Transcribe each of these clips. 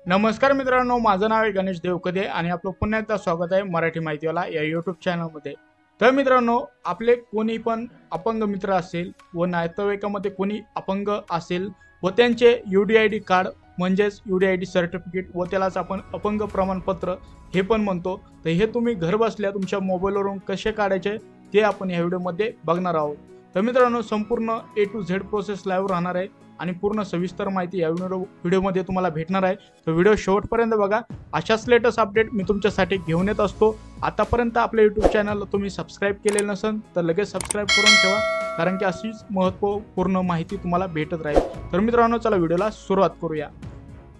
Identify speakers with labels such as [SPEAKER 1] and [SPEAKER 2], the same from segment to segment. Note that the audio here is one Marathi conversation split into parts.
[SPEAKER 1] नमस्कार मित्रांनो, माझं नाव आहे गणेश देवकदे आणि आपलं पुन्हा एकदा स्वागत आहे मराठी माहितीवाला या यूट्यूब चॅनलमध्ये. तर मित्रांनो, आपले कोणी पण अपंग मित्र असेल व नातेवाईकामध्ये कोणी अपंग असेल व त्यांचे UDID कार्ड म्हणजेच UDID सर्टिफिकेट व त्यालाच आपण अपंग प्रमाणपत्र हे पण म्हणतो, तर हे तुम्ही घर बसल्या तुमच्या मोबाईलवरून कसे काढायचे ते आपण या व्हिडिओमध्ये बघणार आहोत. तर मित्रांनो, संपूर्ण A to Z process live राहणार आहे आणि पूर्ण सविस्तर माहिती या व्हिडिओमध्ये तुम्हाला भेटणार आहे. तर व्हिडिओ शेवटपर्यंत बघा. अशाच लेटेस्ट अपडेट मी तुमच्यासाठी घेऊन येत असतो. आतापर्यंत आपल्या यूट्यूब चॅनलला तुम्ही सबस्क्राईब केलेलं नसेल तर लगेच सबस्क्राईब करून ठेवा, कारण की अशीच महत्त्वपूर्ण माहिती तुम्हाला भेटत राहील. तर मित्रांनो, चला व्हिडिओला सुरुवात करूया.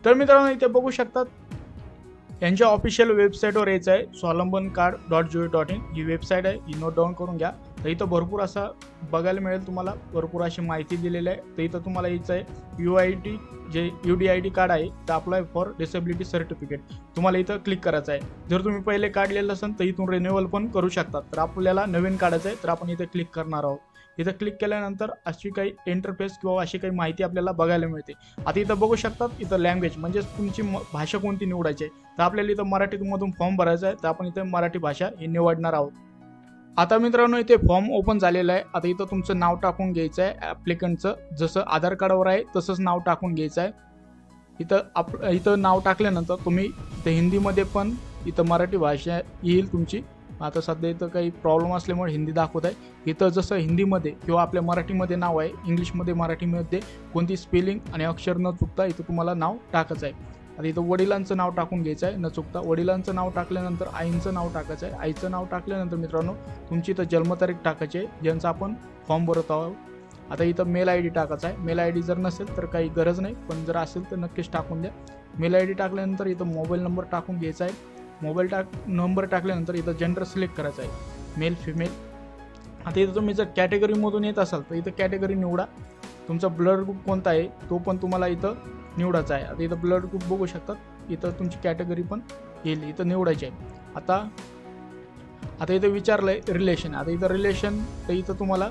[SPEAKER 1] तर मित्रांनो, इथे बघू शकतात यांच्या ऑफिशियल वेबसाईटवर यायचं आहे swavlanbncard.gov.in ही वेबसाईट आहे, ही नोट डाऊन करून घ्या. तर इथं भरपूर असं बघायला मिळेल, तुम्हाला भरपूर अशी माहिती दिलेली आहे. तर इथं तुम्हाला यायचं आहे UDID कार्ड आहे, तर अप्लाय फॉर डिसेबिलिटी सर्टिफिकेट तुम्हाला इथं क्लिक करायचं आहे. जर तुम्ही पहिले काढलेलं असेल तर इथून रिन्युअल पण करू शकतात. तर आपल्याला नवीन काढायचं आहे, तर आपण इथे क्लिक करणार आहोत. इथं क्लिक केल्यानंतर अशी काही इंटरफेस किंवा अशी काही माहिती आपल्याला बघायला मिळते. आता इथं बघू शकतात, इथं लँग्वेज म्हणजे तुमची भाषा कोणती निवडायची आहे. तर आपल्याला इथं मराठीमधून फॉर्म भरायचा आहे, तर आपण इथं मराठी भाषा ही निवडणार आहोत. आता मित्रांनो, इथे फॉर्म ओपन झालेला आहे. आता इथं तुमचं नाव टाकून घ्यायचं आहे. ॲप्लिकंटचं जसं आधार कार्डवर आहे तसंच नाव टाकून घ्यायचं आहे. इथं नाव टाकल्यानंतर तुम्ही इथं हिंदीमध्ये पण इथं मराठी भाषा येईल तुमची. आता सध्या इथं काही प्रॉब्लेम असल्यामुळे हिंदी दाखवत आहे. इथं जसं हिंदीमध्ये किंवा आपल्या मराठीमध्ये नाव आहे, इंग्लिशमध्ये मराठीमध्ये कोणती स्पेलिंग आणि अक्षर न चुकता इथं तुम्हाला नाव टाकायचं आहे. आता इथं वडिलांचं नाव टाकून घ्यायचं आहे न चुकता. वडिलांचं नाव टाकल्यानंतर आईंचं नाव टाकायचं आहे. आईचं नाव टाकल्यानंतर मित्रांनो, तुमची इथं जन्मतारीख टाकायची आहे ज्यांचा आपण फॉर्म भरत आहोत. आता इथं मेल ID टाकायचा आहे. मेल ID जर नसेल तर काही गरज नाही, पण जर असेल तर नक्कीच टाकून द्या. मेल ID टाकल्यानंतर इथं मोबाईल नंबर टाकून घ्यायचा आहे. नंबर टाकल्यानंतर इथं जेंडर सिलेक्ट करायचं आहे, मेल फिमेल. आता इथं तुम्ही जर कॅटेगरीमधून येत असाल तर इथं कॅटेगरी निवडा. तुमचा ब्लड ग्रुप कोणता आहे तो पण तुम्हाला इथं निवडायचा आहे. आता इथं ब्लड ग्रुप बघू शकतात, इथं तुमची कॅटेगरी पण येईल, इथं निवडायची आहे. आता इथं विचारलं आहे रिलेशन. आता इथं रिलेशन, तर इथं तुम्हाला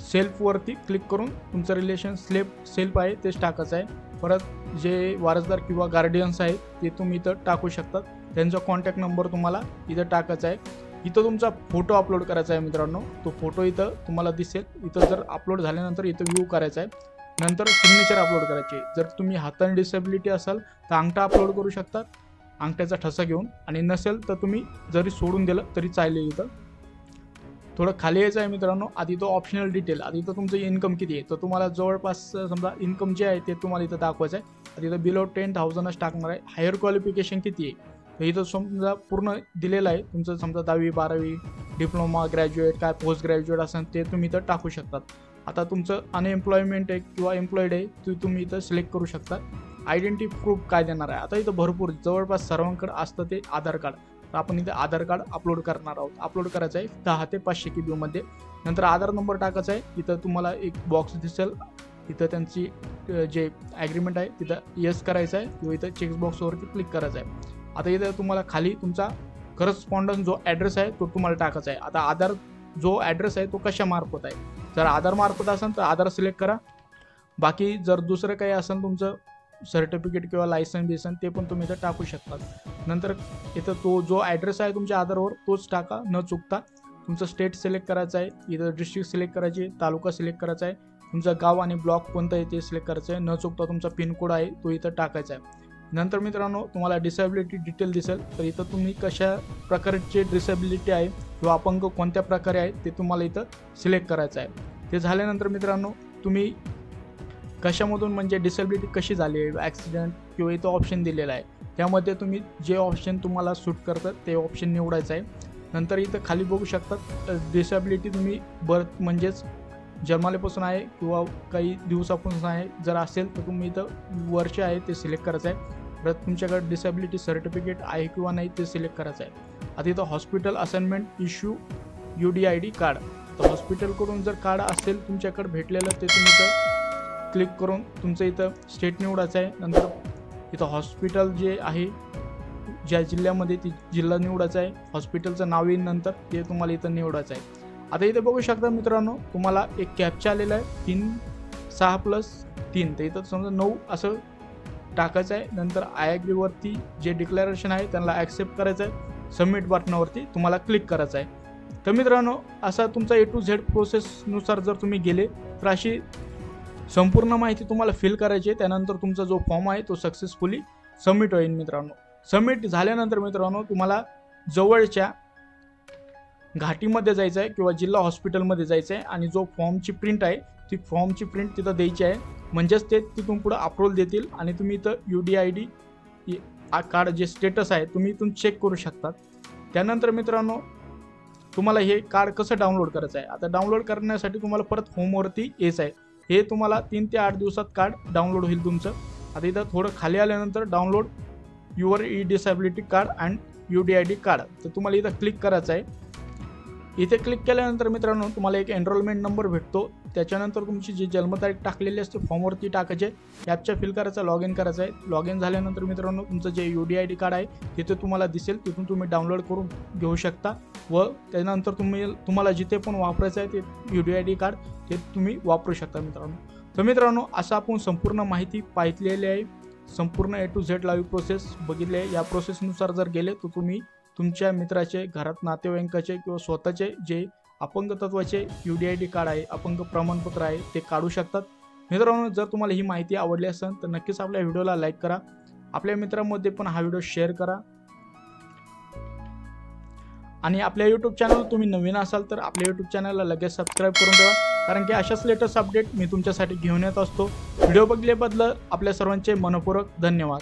[SPEAKER 1] सेल्फवरती क्लिक करून तुमचं रिलेशन सेल्फ आहे तेच टाकायचं आहे. परत जे वारसदार किंवा गार्डियन्स आहेत ते तुम्ही इथं टाकू शकतात. त्यांचा कॉन्टॅक्ट नंबर तुम्हाला इथं टाकायचा आहे. इथं तुमचा फोटो अपलोड करायचा आहे मित्रांनो. तो फोटो इथं तुम्हाला दिसेल. इथं जर अपलोड झाल्यानंतर इथं व्ह्यू करायचा आहे. नंतर सिग्नेचर अपलोड करायची. जर तुम्ही हाताने डिसेबिलिटी असाल तर अंगठा अपलोड करू शकतात, अंगठ्याचा ठसा घेऊन. आणि नसेल तर तुम्ही जरी सोडून दिलं तरी चालेल. इथं थोडं खाली यायचं आहे मित्रांनो. आधी तो ऑप्शनल डिटेल. आधी इथं तुमचं इन्कम किती आहे तर तुम्हाला जवळपास समजा इन्कम जे आहे ते तुम्हाला इथं दाखवायचं आहे. आता इथं बिलो 10,000च टाकणार आहे. हायर क्वालिफिकेशन किती आहे तर इथं समजा पूर्ण दिलेलं आहे तुमचं, समजा 10वी 12वी डिप्लोमा ग्रॅज्युएट काय पोस्ट ग्रॅज्युएट असेल ते तुम्ही इथं टाकू शकतात. आता तुमचं अनएम्प्लॉयमेंट आहे किंवा एम्प्लॉईड आहे ते तुम्ही इथं सिलेक्ट करू शकता. आयडेंटिटी प्रूफ काय देणार आहे. आता इथं भरपूर जवळपास सर्वांकडे असतं ते आधार कार्ड. तर आपण इथे आधार कार्ड अपलोड करणार आहोत. अपलोड करायचं आहे 10 ते 500 KB मध्ये. नंतर आधार नंबर टाकायचा आहे. इथं तुम्हाला एक बॉक्स दिसेल, इथं त्यांची जे ॲग्रीमेंट आहे तिथं येस करायचं आहे किंवा इथं चेकबॉक्सवरती क्लिक करायचं आहे. आता इथं तुम्हाला खाली तुमचा करस्पॉन्डन्स जो ॲड्रेस आहे तो तुम्हाला टाकायचा आहे. आता आधार जो ॲड्रेस आहे तो कशामार्फत आहे, जर आधार मार्फत असेल तर आधार सिलेक्ट करा. बाकी जर दुसरं काही असेल तुमचं सर्टिफिकेट किंवा लायसन ते पण तुम्ही इथं टाकू शकतात. नंतर इथं तो जो ॲड्रेस आहे तुमच्या आधारवर तोच टाका न चुकता. तुमचं स्टेट सिलेक्ट करायचं आहे. इथं डिस्ट्रिक्ट सिलेक्ट करायची, तालुका सिलेक्ट करायचा आहे, तुमचं गाव आणि ब्लॉक कोणतं आहे ते सिलेक्ट करायचं आहे. न चुकता तुमचा पिनकोड आहे तो इथं टाकायचा आहे. नंतर मित्रांनो, तुम्हाला डिसेबिलिटी डिटेल दिसेल. तर इथं तुम्ही कशा प्रकारचे डिसेबिलिटी आहे किंवा अपंग कोणत्या प्रकारे आहे ते तुम्हाला इथं सिलेक्ट करायचं आहे. ते झाल्यानंतर मित्रांनो, तुम्ही कशामधून म्हणजे डिसेबिलिटी कशी झाली आहे, ॲक्सिडेंट किंवा इथं ऑप्शन दिलेला आहे, त्यामध्ये तुम्ही जे ऑप्शन तुम्हाला सूट करतात ते ऑप्शन निवडायचं आहे. नंतर इथं खाली बघू शकतात डिसेबिलिटी तुम्ही बर्थ म्हणजेच जन्माल्यापासून आहे किंवा काही दिवसापासून आहे जर असेल तर तुम्ही इथं वर्ष आहे ते सिलेक्ट करायचं आहे. परत तुमच्याकडे डिसेबिलिटी सर्टिफिकेट आहे किंवा नाही ते सिलेक्ट करायचं आहे. आता इथं hospital assignment issue UDID card. तर हॉस्पिटलकडून जर कार्ड असेल तुमच्याकडे भेटलेलं ते तुम्ही इथं क्लिक करून तुमचं इथं स्टेट निवडायचं आहे. नंतर इथं हॉस्पिटल जे आहे ज्या जिल्ह्यामध्ये ती जिल्हा निवडायचा आहे. हॉस्पिटलचं नाव येईल नंतर ते तुम्हाला इथं निवडायचं आहे. आता इथे बघू शकता मित्रांनो, तुम्हाला एक कॅप्चा आलेला आहे 3 6+3. तर इथं समजा 9 असं टाकायचं आहे. नंतर आय ॲग्रीवरती जे डिक्लेरेशन आहे त्यांना ॲक्सेप्ट करायचं आहे. सबमिट बटनावरती तुम्हाला क्लिक करायचं आहे. तर मित्रांनो, असा तुमचा A to Z प्रोसेसनुसार जर तुम्ही गेले तर अशी संपूर्ण माहिती तुम्हाला फिल करायची आहे. त्यानंतर तुमचा जो फॉर्म आहे तो सक्सेसफुली सबमिट होईल मित्रांनो. सबमिट झाल्यानंतर मित्रांनो तुम्हाला जवळच्या घाटीमध्ये जायचं आहे किंवा जिल्हा हॉस्पिटलमध्ये जायचं आहे आणि जो फॉर्मची प्रिंट आहे ती फॉर्मची प्रिंट तिथं द्यायची आहे. म्हणजेच ते तिथून पुढं अप्रूव्हल देतील आणि तुम्ही इथं UDID कार्ड जे स्टेटस आहे तुम्ही इथून चेक करू शकतात. त्यानंतर मित्रांनो तुम्हाला हे कार्ड कसं डाउनलोड करायचं आहे. आता डाउनलोड करण्यासाठी तुम्हाला परत होमवरती यायचं आहे. हे तुम्हाला 3 ते 8 दिवसात कार्ड डाउनलोड होईल तुमचं. आता इथं थोडं खाली आल्यानंतर download your disability card and UDID card, तर तुम्हाला इथं क्लिक करायचं आहे. इथे क्लिक केल्यानंतर मित्रांनो तुम्हाला एक एनरोलमेंट नंबर भेटतो. त्याच्यानंतर तुमची जी जन्मतारीख टाकलेली असते फॉर्मवरती टाकायचे, कॅप्चा फिल करायचा, लॉग इन करायचं आहे. लॉग इन झाल्यानंतर मित्रांनो तुमचं जे UDID कार्ड आहे तिथे तुम्हाला दिसेल, तिथून तुम्ही डाउनलोड करून घेऊ शकता व त्यानंतर तुम्हाला जिथे पण वापरायचं आहे ते UDID कार्ड ते तुम्ही वापरू शकता मित्रांनो. तर मित्रांनो असं आपण संपूर्ण माहिती पाहिलेली आहे. संपूर्ण A to Z live process बघितली आहे. या प्रोसेसनुसार जर गेले तर तुम्ही तुमच्या मित्राचे, घरात नातेवाईकाचे किंवा स्वतःचे जे अपंगत्वाचे UDID कार्ड आहे, अपंग प्रमाणपत्र आहे ते काढू शकतात. मित्रांनो जर तुम्हाला ही माहिती आवडली असेल तर नक्कीच आपल्या व्हिडिओला लाईक करा. आपल्या मित्रांमध्ये पण हा व्हिडिओ शेअर करा आणि आपल्या यूट्यूब चॅनल तुम्ही नवीन असाल तर आपल्या यूट्यूब चॅनलला लगेच सबस्क्राईब करून ठेवा, कारण की अशाच लेटेस्ट अपडेट मी तुमच्यासाठी घेऊन येत असतो. व्हिडिओ बघितल्याबद्दल आपल्या सर्वांचे मनपूर्वक धन्यवाद.